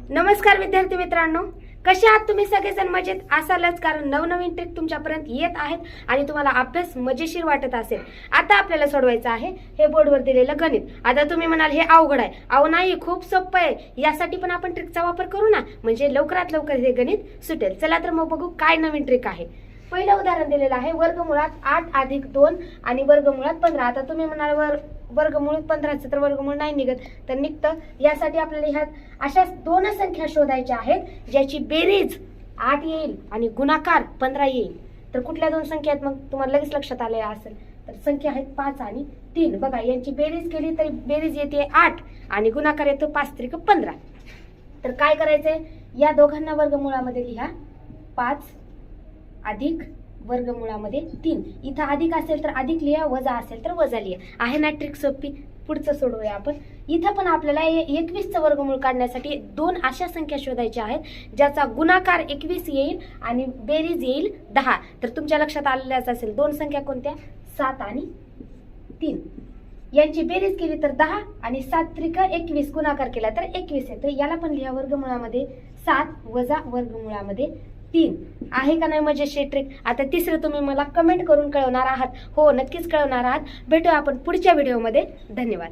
नमस्कार विद्यार्थी मित्रांनो, कसे आहात तुम्ही सगळेजण? मजेत असालच, कारण नवनवीन ट्रिक तुमच्यापर्यंत येत आहेत आणि तुम्हाला अभ्यास मजेशीर वाटत असेल. आता आपल्याला सोडवायचं आहे हे बोर्डवर दिलेलं गणित. आता तुम्ही म्हणाल हे अवघड आहे. अहो नाही, खूप सोपं आहे. यासाठी पण आपण ट्रिकचा वापर करू ना, म्हणजे लवकरात लवकर हे गणित सुटेल. चला तर मग बघू काय नवीन ट्रिक आहे. पहिलं उदाहरण दिलेलं आहे वर्गमुळात 8 अधिक 2 आणि वर्गमुळात 15. आता तुम्ही म्हणाल वर्गमूळ 15चं तर वर्गमूळ नाही निघत, तर निघतं. यासाठी आपल्याला ह्यात अशा दोन संख्या शोधायच्या आहेत ज्याची बेरीज 8 येईल आणि गुणाकार 15 येईल. तर कुठल्या दोन संख्या आहेत? मग तुम्हाला लगेच लक्षात आले असेल. तर संख्या आहेत 5 आणि 3. बघा, यांची बेरीज केली तरी बेरीज येते 8 आणि गुणाकार येतो 5 त्रिक 15. तर काय करायचंय? या दोघांना वर्गमुळामध्ये लिहा. 5 अधिक वर्गमुळामध्ये 3. इथं अधिक असेल तर अधिक लिहा, वजा असेल तर वजा लिहा. आहे ना ट्रिक सोपी? पुढचं सोडवूया आपण. इथं पण आपल्याला 21चं वर्गमूळ काढण्यासाठी दोन अशा संख्या शोधायच्या आहेत ज्याचा गुणाकार 21 येईल आणि बेरीज येईल 10. तर तुमच्या लक्षात आलेल्याच असेल दोन संख्या कोणत्या? 7 आणि 3. यांची बेरीज केली तर 10 आणि 7 त्रिक 21. गुणाकार केला तर 21 येतं. याला पण लिहा वर्गमुळामध्ये 7 वजा वर्गमुळामध्ये 3. आहे का नाही मजेशीर ट्रिक? आता तिसरं तुम्ही मला कमेंट करून कळवणार आहात. हो, नक्कीच कळवणार आहात. भेटूया आपण पुढच्या व्हिडिओमध्ये. धन्यवाद.